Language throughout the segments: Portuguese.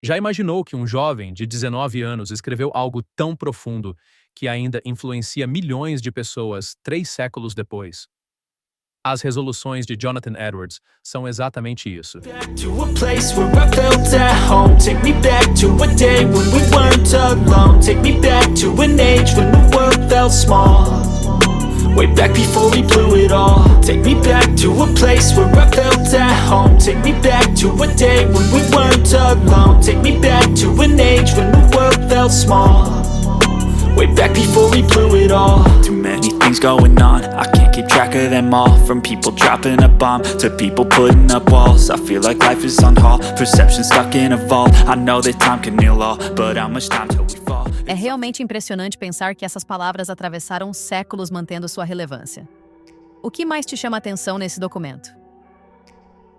Já imaginou que um jovem de 19 anos escreveu algo tão profundo que ainda influencia milhões de pessoas 3 séculos depois? As resoluções de Jonathan Edwards são exatamente isso. Back to a place where I felt at home. Take me back to a day when we weren't alone. Take me back to an age when the world felt small. Way back before we blew it all. Take me back to a place where I felt at home. Take me back to a day when we weren't alone. Take me back to an age when the world felt small. Way back before we blew it all. Too many things going on, I can't keep track of them all. From people dropping a bomb to people putting up walls. I feel like life is on hold, perception stuck in a vault. I know that time can heal all, but how much time till we fall? É realmente impressionante pensar que essas palavras atravessaram séculos mantendo sua relevância. O que mais te chama a atenção nesse documento?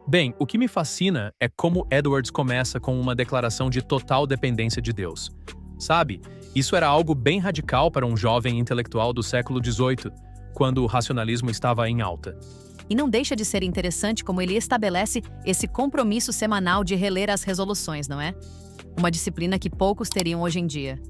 Bem, o que me fascina é como Edwards começa com uma declaração de total dependência de Deus. Sabe, isso era algo bem radical para um jovem intelectual do século XVIII, quando o racionalismo estava em alta. E não deixa de ser interessante como ele estabelece esse compromisso semanal de reler as resoluções, não é? Uma disciplina que poucos teriam hoje em dia.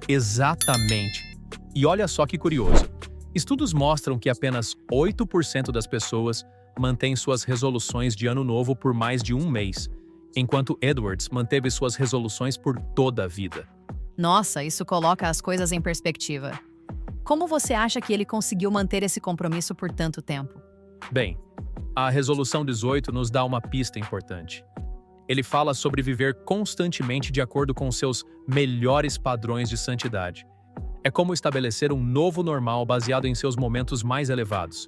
Exatamente. E olha só que curioso. Estudos mostram que apenas 8% das pessoas mantêm suas resoluções de ano novo por mais de um mês, enquanto Edwards manteve suas resoluções por toda a vida. Nossa, isso coloca as coisas em perspectiva. Como você acha que ele conseguiu manter esse compromisso por tanto tempo? Bem, a Resolução 18 nos dá uma pista importante. Ele fala sobre viver constantemente de acordo com seus melhores padrões de santidade. É como estabelecer um novo normal baseado em seus momentos mais elevados.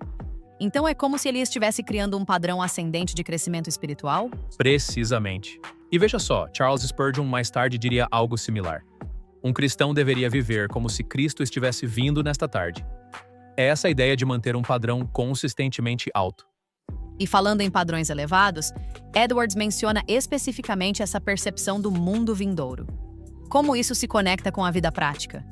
Então é como se ele estivesse criando um padrão ascendente de crescimento espiritual? Precisamente. E veja só, Charles Spurgeon mais tarde diria algo similar. Um cristão deveria viver como se Cristo estivesse vindo nesta tarde. É essa a ideia de manter um padrão consistentemente alto. E falando em padrões elevados, Edwards menciona especificamente essa percepção do mundo vindouro. Como isso se conecta com a vida prática?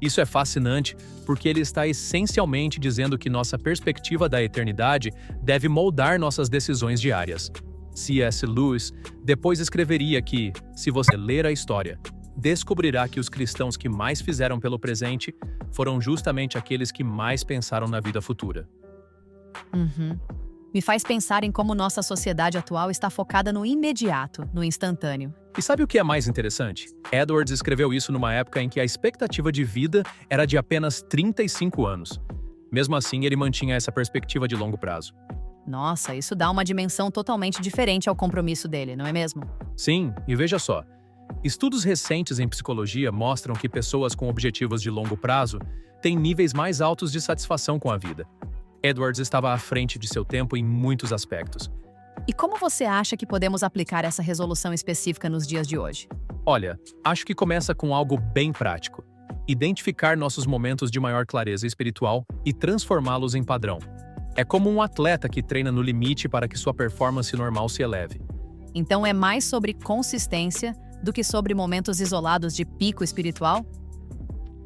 Isso é fascinante porque ele está essencialmente dizendo que nossa perspectiva da eternidade deve moldar nossas decisões diárias. C.S. Lewis depois escreveria que, se você ler a história, descobrirá que os cristãos que mais fizeram pelo presente foram justamente aqueles que mais pensaram na vida futura. Me faz pensar em como nossa sociedade atual está focada no imediato, no instantâneo. E sabe o que é mais interessante? Edwards escreveu isso numa época em que a expectativa de vida era de apenas 35 anos. Mesmo assim, ele mantinha essa perspectiva de longo prazo. Nossa, isso dá uma dimensão totalmente diferente ao compromisso dele, não é mesmo? Sim, e veja só. Estudos recentes em psicologia mostram que pessoas com objetivos de longo prazo têm níveis mais altos de satisfação com a vida. Edwards estava à frente de seu tempo em muitos aspectos. E como você acha que podemos aplicar essa resolução específica nos dias de hoje? Olha, acho que começa com algo bem prático. Identificar nossos momentos de maior clareza espiritual e transformá-los em padrão. É como um atleta que treina no limite para que sua performance normal se eleve. Então é mais sobre consistência do que sobre momentos isolados de pico espiritual?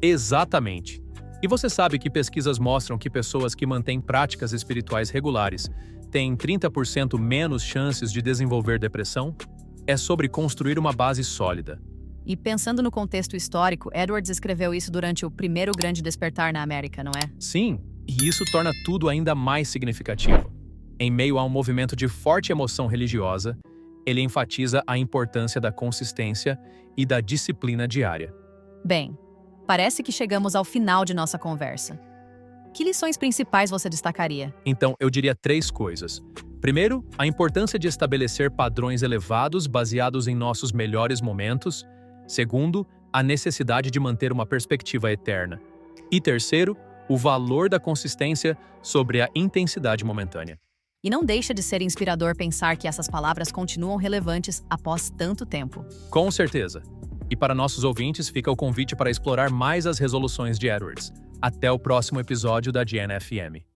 Exatamente. E você sabe que pesquisas mostram que pessoas que mantêm práticas espirituais regulares têm 30% menos chances de desenvolver depressão? É sobre construir uma base sólida. E pensando no contexto histórico, Edwards escreveu isso durante o primeiro grande despertar na América, não é? Sim, e isso torna tudo ainda mais significativo. Em meio a um movimento de forte emoção religiosa, ele enfatiza a importância da consistência e da disciplina diária. Bem, parece que chegamos ao final de nossa conversa. Que lições principais você destacaria? Então, eu diria 3 coisas. Primeiro, a importância de estabelecer padrões elevados baseados em nossos melhores momentos. Segundo, a necessidade de manter uma perspectiva eterna. E terceiro, o valor da consistência sobre a intensidade momentânea. E não deixa de ser inspirador pensar que essas palavras continuam relevantes após tanto tempo. Com certeza. E para nossos ouvintes, fica o convite para explorar mais as resoluções de Edwards. Até o próximo episódio da GNFM.